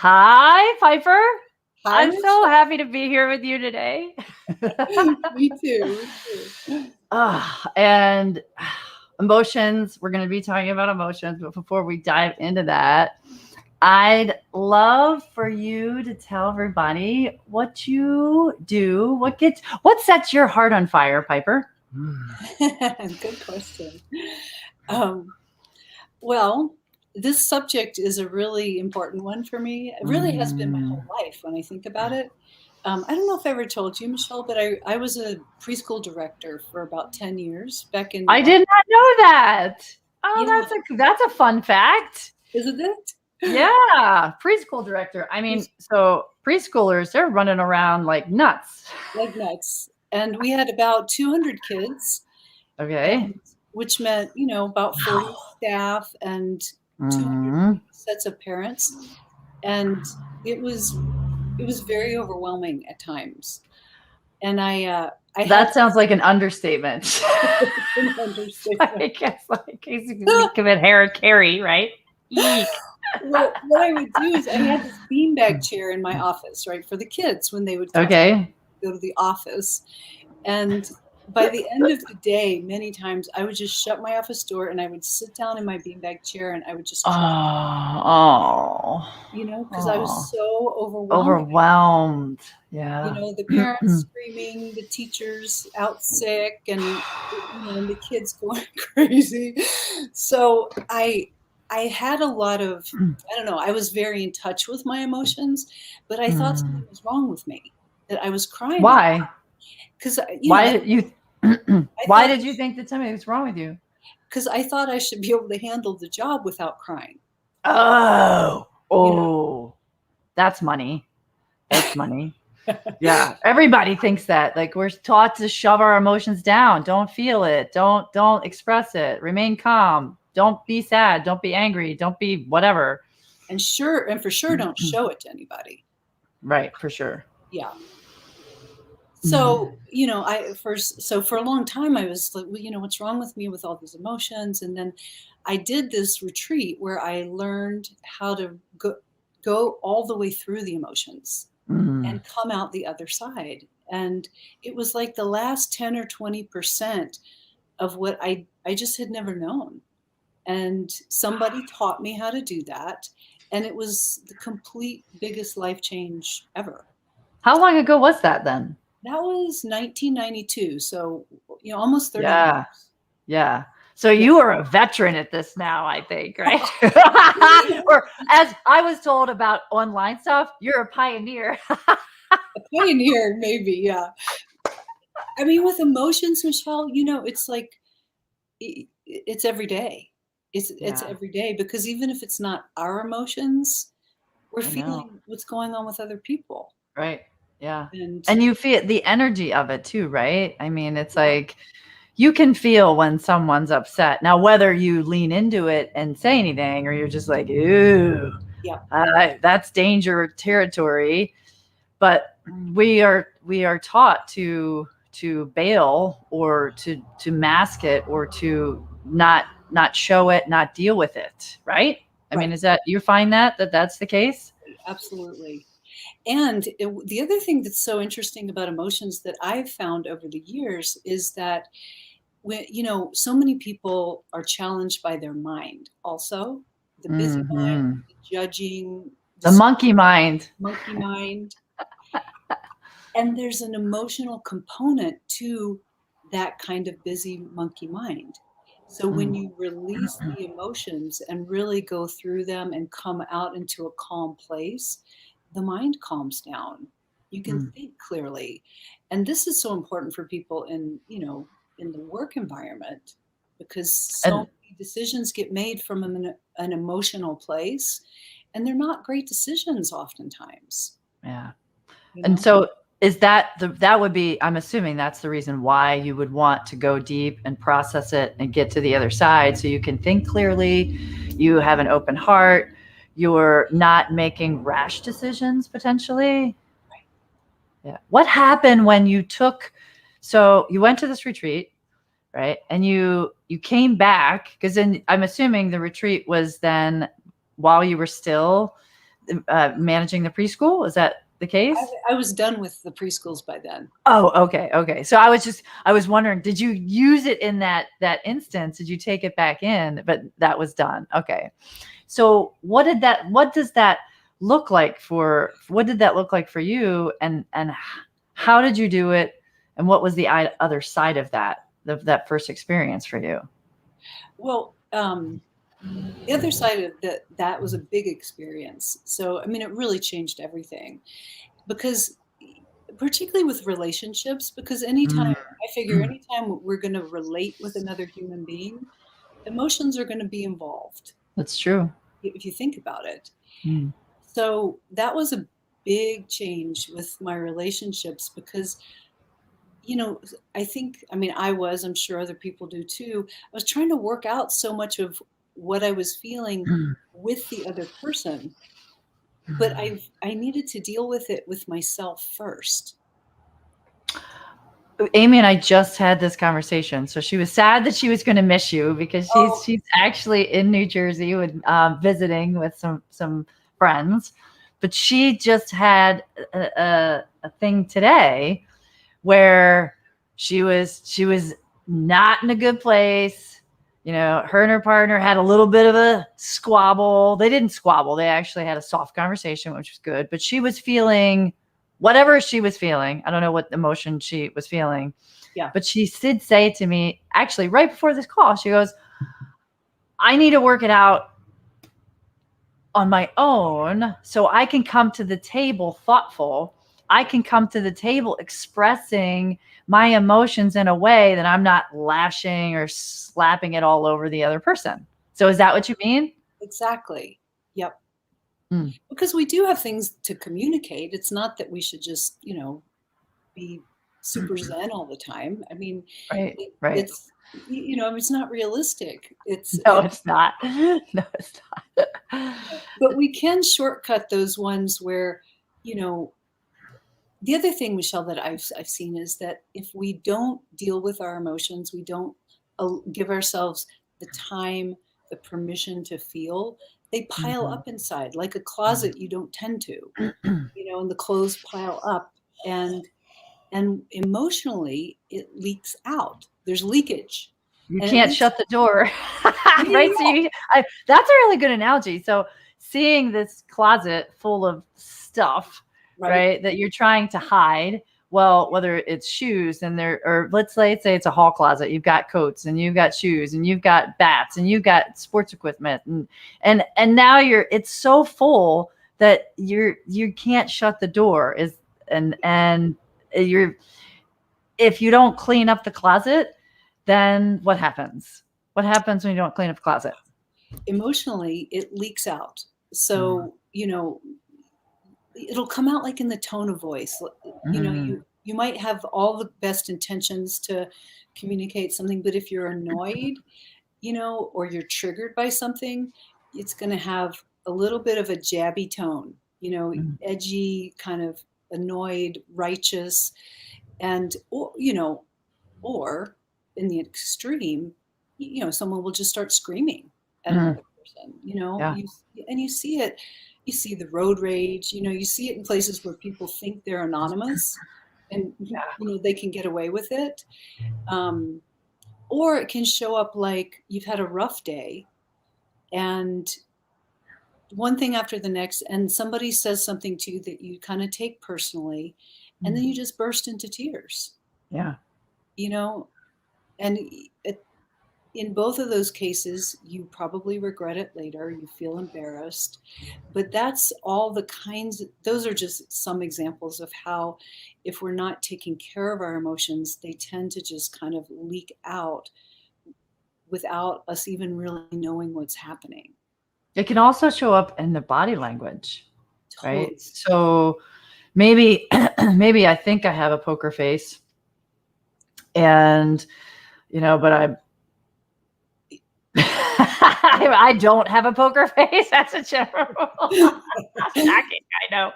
Hi, Piper. Hi, I'm so Michelle. happy to be here with you today. Me too. Me too. And emotions, we're going to be talking about emotions. But before we dive into that, I'd love for you to tell everybody what you do, what sets your heart on fire, Piper? Good question. Um, well, this subject is a really important one for me. It really has been my Mm. whole life when I think about it. I don't know if I ever told you, Michelle, but I was a preschool director for about 10 years back in, I did not know that. Oh, yeah, that's a fun fact. isn't it? Yeah, preschool director. I mean, so preschoolers, they're running around like nuts. Like nuts. And we had about 200 kids, Okay. and which meant, about 40 Wow. staff and 200 Mhm. sets of parents. And it was it was very overwhelming at times. And I had That sounds like an understatement. an understatement. I guess like in case you can think of it, Harry Carey, right? Eek. What I would do is I had this beanbag chair in my office, right, for the kids when they would come Okay. go to the office. And by the end of the day, many times I would just shut my office door and I would sit down in my beanbag chair and I would just cry, Oh, because I was oh, so overwhelmed. overwhelmed. Yeah. The parents screaming, the teachers out sick, and the kids going crazy. So I had a lot of, I don't know, I was very in touch with my emotions, but I thought something was wrong with me, that I was crying a lot. Why? Because Why did you? I Why thought did you think that something was wrong with you? because I thought I should be able to handle the job without crying. Oh, You know, oh, that's money. That's money. Yeah, everybody thinks that. Like we're taught to shove our emotions down. Don't feel it. Don't express it. Remain calm. Don't be sad. Don't be angry. Don't be whatever. and for sure, don't show it to anybody. Right, for sure. Yeah. Mm. So for a long time I was like, well, what's wrong with me with all these emotions? And then I did this retreat where I learned how to go all the way through the emotions Mm. and come out the other side. And it was like the last 10 or 20% of what I just had never known. And somebody taught me how to do that. And it was the complete biggest life change ever. How long ago was that then? That was 1992. So, almost 30 Yeah, years. yeah. So Yeah. you are a veteran at this now, I think, right? Or as I was told about online stuff, you're a pioneer. A pioneer, maybe. Yeah. I mean, with emotions, Michelle, it's like, it's every day. It's Yeah, every day, because even if it's not our emotions, we're I know. feeling what's going on with other people. Right. Yeah. And And you feel the energy of it too, right? I mean, it's yeah, like you can feel when someone's upset. Now, whether you lean into it and say anything or you're just like, ooh, yeah, that's danger territory. But we are taught to bail or to mask it or to not show it, not deal with it, right? I mean, right. is that you find that's the case? Absolutely. And the other thing that's so interesting about emotions that I've found over the years is that when so many people are challenged by their mind also, the busy mind, Hmm. the judging, The monkey mind. monkey mind. And there's an emotional component to that kind of busy monkey mind. So when Mm. you release the emotions and really go through them and come out into a calm place, the mind calms down. You can Mm. think clearly. And this is so important for people in the work environment, because so And many decisions get made from an emotional place, and they're not great decisions oftentimes, yeah. you And know? so is that would be, I'm assuming that's the reason why you would want to go deep and process it and get to the other side so you can think clearly, you have an open heart, you're not making rash decisions potentially. Yeah. What happened when you took so you went to this retreat, right? And you came back because then I'm assuming the retreat was then while you were still managing the preschool? Is that the case? I was done with the preschools by then. Oh, okay. So I was wondering, did you use it in that instance? Did you take it back in? But that was done. Okay. So what did that look like for you, and how did you do it, and what was the other side of that first experience for you? Well, the other side of that was a big experience. So, I mean, it really changed everything, because particularly with relationships, because Mm. I figure anytime we're going to relate with another human being, emotions are going to be involved, That's true. if you think about it. Mm. So that was a big change with my relationships, because I'm sure other people do too. I was trying to work out so much of what I was feeling with the other person, but I needed to deal with it with myself first. Amy and I just had this conversation. So she was sad that she was going to miss you, because Oh, she's actually in New Jersey with visiting with some friends, but she just had a thing today where she was not in a good place. Her and her partner had a little bit of a squabble. They didn't squabble. They actually had a soft conversation, which was good. But she was feeling whatever she was feeling. I don't know what emotion she was feeling. yeah. But she did say to me, actually, right before this call, she goes, I need to work it out on my own so I can come to the table thoughtful. I can come to the table expressing my emotions in a way that I'm not lashing or slapping it all over the other person. So is that what you mean? Exactly. Yep. Mm. Because we do have things to communicate. It's not that we should just, be super zen all the time. I mean, Right. it, Right. it's, it's not realistic. No, it's not. No, it's not. But we can shortcut those ones where, the other thing, Michelle, that I've seen is that if we don't deal with our emotions, we don't give ourselves the time, the permission to feel, they pile Mhm. up inside like a closet you don't tend to, and the clothes pile up, and emotionally it leaks out. There's leakage, You and it can't leaks. shut the door. Right. So Yeah, that's a really good analogy. So seeing this closet full of stuff, right. right, that you're trying to hide. Well, whether it's shoes and or let's say it's a hall closet. You've got coats and you've got shoes and you've got bats and you've got sports equipment, and now it's so full that you can't shut the door, and you're if you don't clean up the closet, then what happens? What happens when you don't clean up the closet? Emotionally it leaks out. Mm. So it'll come out like in the tone of voice. Mm. You might have all the best intentions to communicate something, but if you're annoyed, or you're triggered by something, it's going to have a little bit of a jabby tone, Mm. edgy, kind of annoyed, righteous, and or in the extreme, someone will just start screaming at Mm. another person. Yeah. You see it. You see the road rage. You see it in places where people think they're anonymous, and they can get away with it. Um, or it can show up like you've had a rough day, and one thing after the next, and somebody says something to you that you kind of take personally, and then Mm. you just burst into tears. Yeah. You know, and in both of those cases, you probably regret it later. You feel embarrassed. But that's all those are just some examples of how, if we're not taking care of our emotions, they tend to just kind of leak out without us even really knowing what's happening. It can also show up in the body language, right? Totally. So maybe maybe I think I have a poker face, and but I don't have a poker face. That's a general rule. Shocking, I know.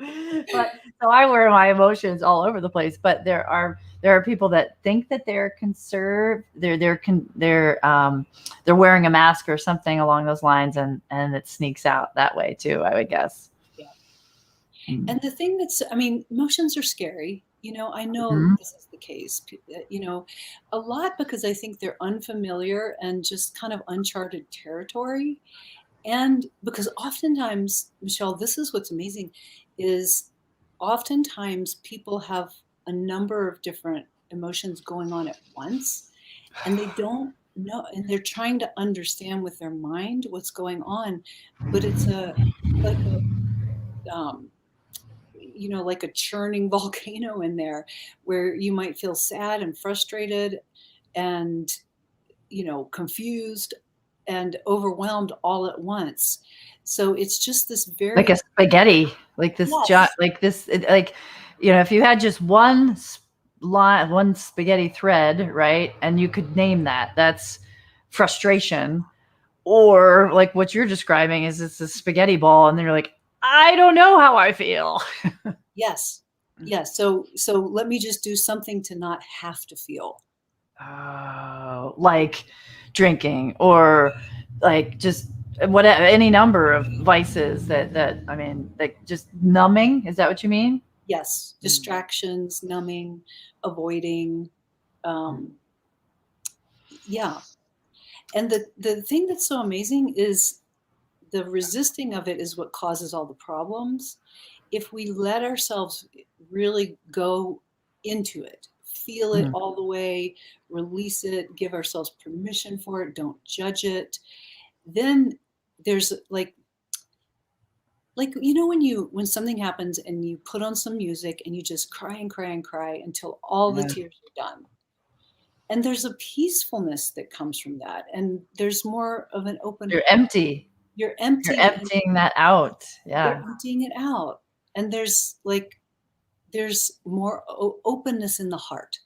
But so I wear my emotions all over the place. But there are people that think that they're conserved. They're wearing a mask or something along those lines, and it sneaks out that way too, I would guess. Yeah. And the thing that's, I mean, emotions are scary. I know Mhm. this is the case, a lot because I think they're unfamiliar and just kind of uncharted territory. And because oftentimes, Michelle, this is what's amazing, is oftentimes people have a number of different emotions going on at once, and they don't know, and they're trying to understand with their mind what's going on, but it's like like a churning volcano in there, where you might feel sad and frustrated and confused and overwhelmed all at once. So it's just this Like a very. spaghetti, like this Yes. like this, like, if you had just one line, one spaghetti thread, right? And you could name that's frustration. Or like what you're describing is it's a spaghetti ball, and then you're like, I don't know how I feel. Yes. Yes. So let me just do something to not have to feel. Oh, like drinking, or like just any number of vices that I mean, like just numbing. Is that what you mean? Yes. Distractions, numbing, avoiding. Um, yeah. And the thing that's so amazing is the resisting of it is what causes all the problems. If we let ourselves really go into it, feel it Mm. all the way, release it, give ourselves permission for it, don't judge it, then there's like when something happens and you put on some music and you just cry and cry and cry until all the Yeah. tears are done. And there's a peacefulness that comes from that. And there's more of an open You're heart. empty. You're You're empty and emptying that out. you're Yeah. emptying it out. And there's more openness in the heart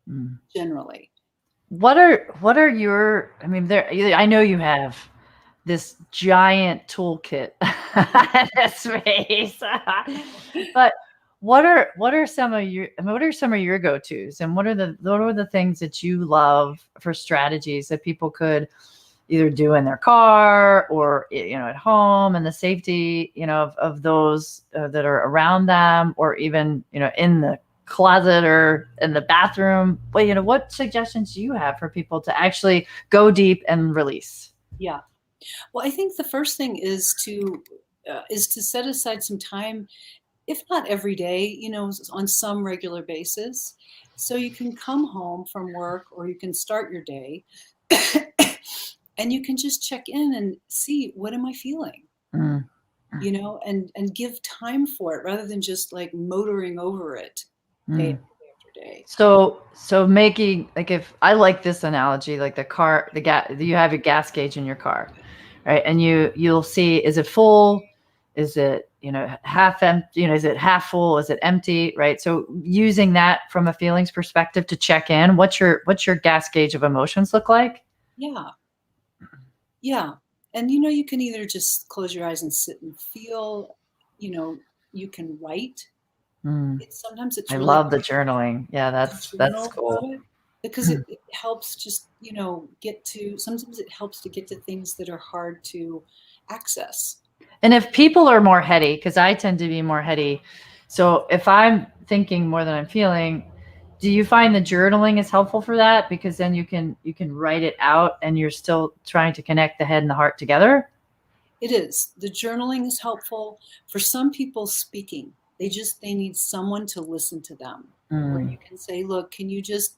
Mm. generally. What are your, I mean, I know you have this giant toolkit in this space. But what are some of your go-tos, and what are the things that you love for strategies that people could either do in their car, or at home, and the safety of those that are around them, or even in the closet or in the bathroom. But what suggestions do you have for people to actually go deep and release? Yeah. Well, I think the first thing is to set aside some time, if not every day, on some regular basis. So you can come home from work or you can start your day and you can just check in and see, what am I feeling? Mm. And give time for it rather than just like motoring over it day Mm. after day after day. So making, like, if I like this analogy, like the gas, you have a gas gauge in your car, right? And you'll see, is it full? Is it, half empty? Is it half full? Is it empty? Right? So using that from a feelings perspective to check in, what's your gas gauge of emotions look like? Yeah. Yeah. And you can either just close your eyes and sit and feel, you know, you can write. Mm. Sometimes it's I really love the journaling. Yeah, to that's journal about cool. it because it helps just, sometimes it helps to get to things that are hard to access. And if people are more heady, because I tend to be more heady, so if I'm thinking more than I'm feeling, do you find the journaling is helpful for that? Because then you can write it out, and you're still trying to connect the head and the heart together. It is. The journaling is helpful. For some people, speaking, they need someone to listen to them, where Mm, you can say, look, can you just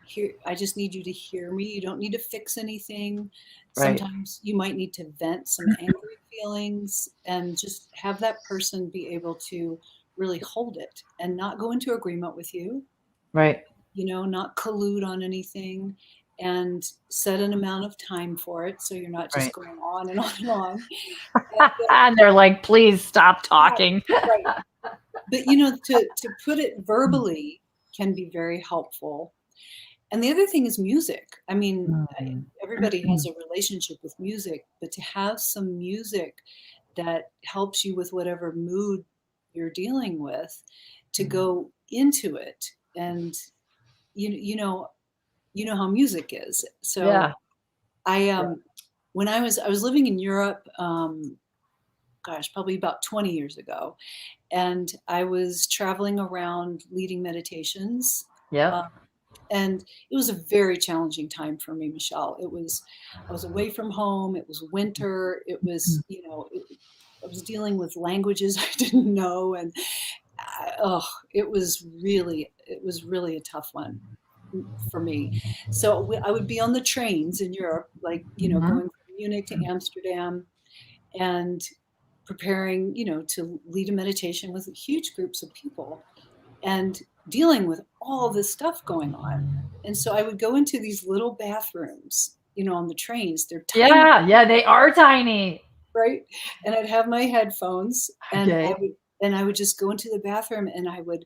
hear, I just need you to hear me. You don't need to fix anything. right, Sometimes you might need to vent some angry feelings and just have that person be able to really hold it and not go into agreement with you, right, not collude on anything, and set an amount of time for it so you're not just right. going on and on and on. And And they're like, please stop right, talking. right. But to put it verbally can be very helpful. And the other thing is music. I mean, Mm, everybody has a relationship with music, but to have some music that helps you with whatever mood you're dealing with, to go into it. And you you know how music is. So yeah. I Yeah. when I was living in Europe, gosh, probably about 20 years ago. And I was traveling around leading meditations. Yep. Uh, and it was a very challenging time for me, Michelle. I was away from home. It was winter. It was, I was dealing with languages I didn't know. And oh, it was really a tough one for me. So I would be on the trains in Europe, like, Mhm. going from Munich to Amsterdam and preparing, to lead a meditation with huge groups of people and dealing with all this stuff going on. And so I would go into these little bathrooms, on the trains. They're tiny, Yeah, yeah, they are tiny. right? And I'd have my headphones Okay. and I would just go into the bathroom and I would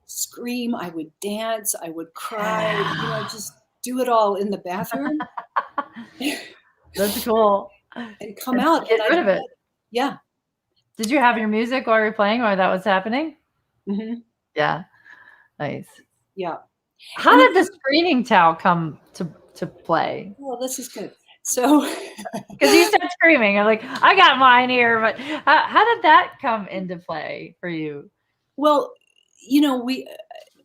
scream, I would dance, I would cry, just do it all in the bathroom That's cool. and come And out. get And I'd rid of have, it. yeah. Did you have your music while you were playing while that was happening? Hmm. Yeah, nice. Yeah. How And did the screaming towel come to play? well, this is good. So, Because you said screaming. I'm like, I got mine here, but how did that come into play for you? well, you know, we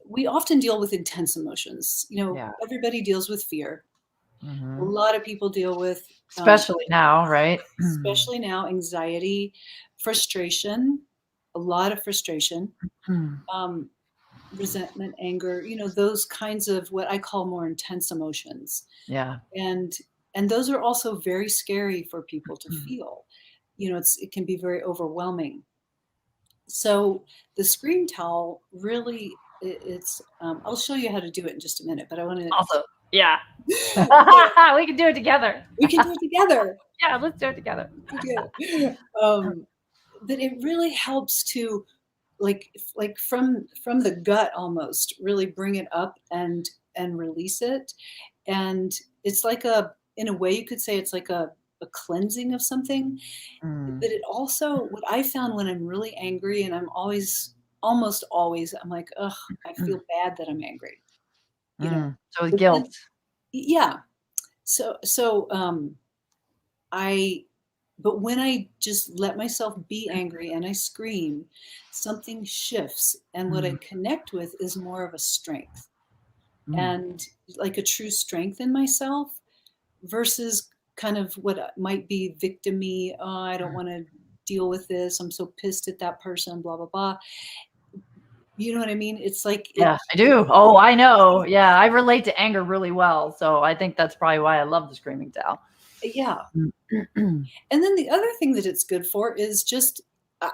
we often deal with intense emotions. Yeah. Everybody deals with fear. A Hmm. lot of people deal with, Especially now, right? especially now, anxiety, frustration, a lot of frustration, um, resentment, anger. Those kinds of what I call more intense emotions, Yeah. and those are also very scary for people to feel. It can be very overwhelming. So the screen towel really, it's. I'll show you how to do it in just a minute, but I want to. Also, yeah. So We can do it together. we can do it together. Yeah, let's do it together. Okay. But it really helps to like from the gut almost really bring it up and release it. And it's like in a way you could say it's like a cleansing of something. Mm, But it also, what I found when I'm really angry, and I'm almost always, I'm like, ugh, I feel bad that I'm angry, you know. So But guilt. then, yeah. So I, but when I just let myself be angry and I scream, something shifts, and what I Mm, connect with is more of a strength mm, and like a true strength in myself versus kind of what might be victimy. Oh, I don't want to deal with this. I'm so pissed at that person, blah, blah, blah. You know what I mean? It's like yeah, I do. Oh, I know. Yeah, I relate to anger really well. So I think that's probably why I love the screaming towel. yeah. Mm. And then the other thing that it's good for is just,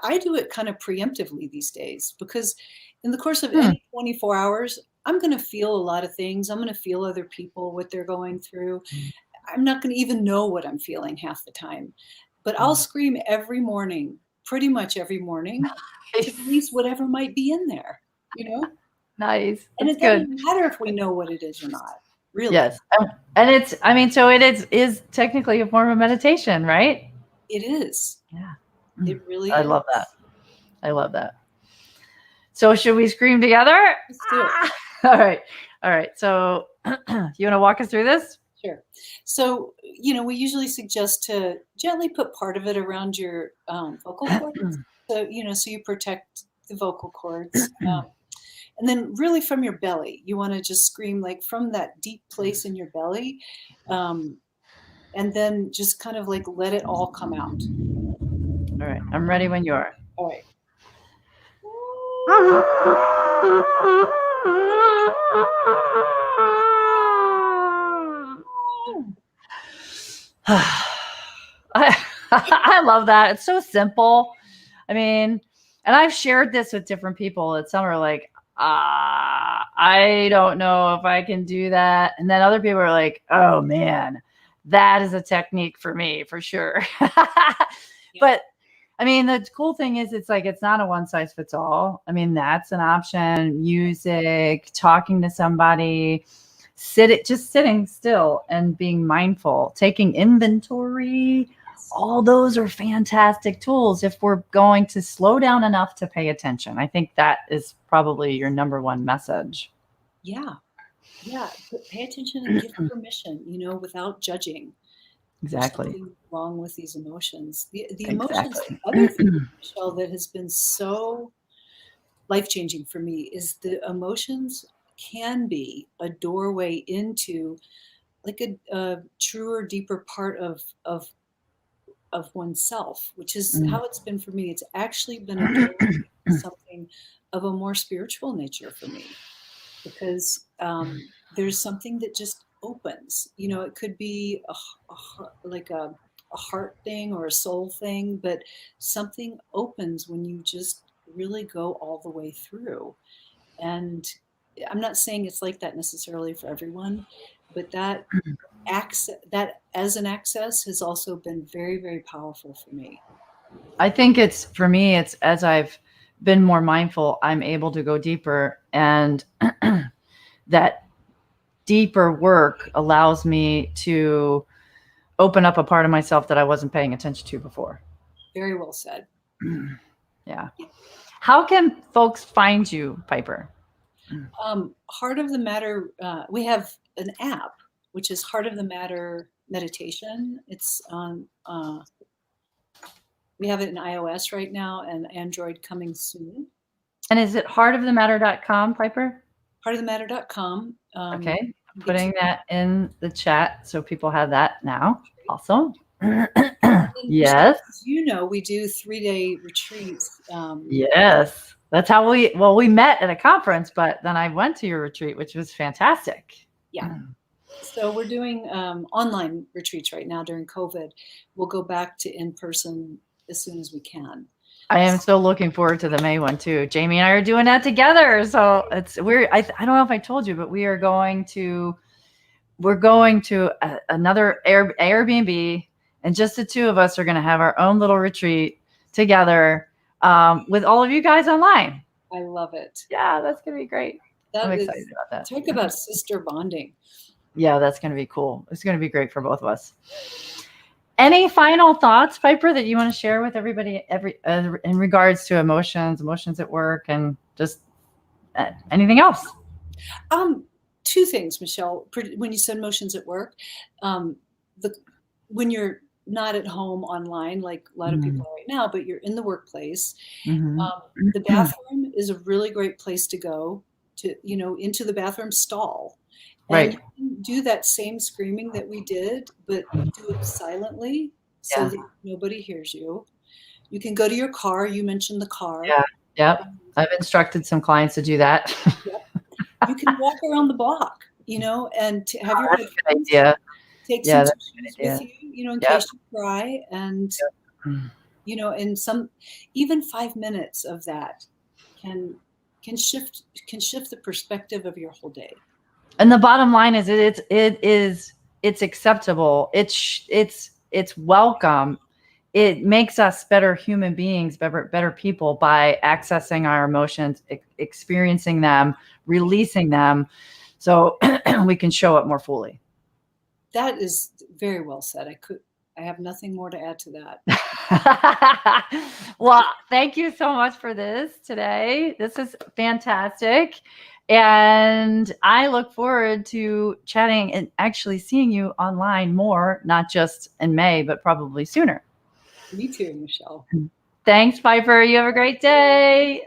I do it kind of preemptively these days because in the course of Hmm. any 24 hours, I'm going to feel a lot of things. I'm going to feel other people, what they're going through. I'm not going to even know what I'm feeling half the time, but I'll scream every morning, pretty much every morning, to release whatever might be in there, you know? Nice. And That's it good. doesn't matter if we know what it is or not, really. Yes. And it's, I mean, so it is technically a form of meditation, right? It is. Yeah. It really I is. love that. I love that. So should we scream together? Let's do it. All right. All right. So you want to walk us through this? Sure. So, we usually suggest to gently put part of it around your vocal cords. So you protect the vocal cords. And then really from your belly, you want to just scream like from that deep place in your belly. And then just kind of like let it all come out. All right. I'm ready when you are. All right. I love that. It's so simple. I mean, and I've shared this with different people that some are like, I don't know if I can do that. And then other people are like, oh man, that is a technique for me for sure. But I mean, the cool thing is it's like, it's not a one size fits all. I mean, that's an option. Music, talking to somebody, just sitting still and being mindful, taking inventory. All those are fantastic tools if we're going to slow down enough to pay attention. I think that is probably your number one message. Yeah. Yeah. Pay attention and give permission, without judging. There's Exactly. something wrong with these emotions. The emotions, Exactly. the other thing, Michelle, that has been so life-changing for me is the emotions can be a doorway into like a truer, deeper part of oneself, which is Mm. how it's been for me. It's actually been a doorway to something of a more spiritual nature for me because there's something that just opens. You know, it could be like a heart thing or a soul thing, but something opens when you just really go all the way through. And I'm not saying it's like that necessarily for everyone, but that as an access has also been very, very powerful for me. I think it's for me, it's as I've been more mindful, I'm able to go deeper. And that deeper work allows me to open up a part of myself that I wasn't paying attention to before. Very well said. Yeah. How can folks find you, Piper? Heart of the Matter, we have an app, which is Heart of the Matter Meditation. It's on, we have it in iOS right now and Android coming soon. And is it heartofthematter.com, Piper? Heartofthematter.com. Okay. I'm putting that in the chat so people have that now. Awesome. Yes. As you know, we do 3-day retreats. Yes. That's how we met at a conference, but then I went to your retreat, which was fantastic. Yeah. So we're doing online retreats right now during COVID. We'll go back to in-person as soon as we can. I am so looking forward to the May one too. Jamie and I are doing that together. So I don't know if I told you, but we're going to another Airbnb, and just the two of us are going to have our own little retreat together with all of you guys online. I love it. Yeah, that's going to be great. I'm excited about that. Talk about sister bonding. Yeah, that's going to be cool. It's going to be great for both of us. Any final thoughts, Piper, that you want to share with everybody in regards to emotions at work, and just anything else? Two things, Michelle. When you said emotions at work, when you're not at home online, like a lot of people are right now, but you're in the workplace, the bathroom is a really great place to go to, into the bathroom stall. And you can do that same screaming that we did, but do it silently so that nobody hears you. You can go to your car. You mentioned the car. Yeah. Yep. I've instructed some clients to do that. Yep. You can walk around the block, and to have your that's a good idea. Take some tissues with you, in case you cry, and and even 5 minutes of that can shift the perspective of your whole day. And the bottom line is it's acceptable. It's welcome. It makes us better human beings, better people by accessing our emotions, experiencing them, releasing them, so we can show up more fully. That is very well said. I have nothing more to add to that. Well, thank you so much for this today. This is fantastic. And I look forward to chatting and actually seeing you online more, not just in May, but probably sooner. Me too, Michelle. Thanks, Piper. You have a great day.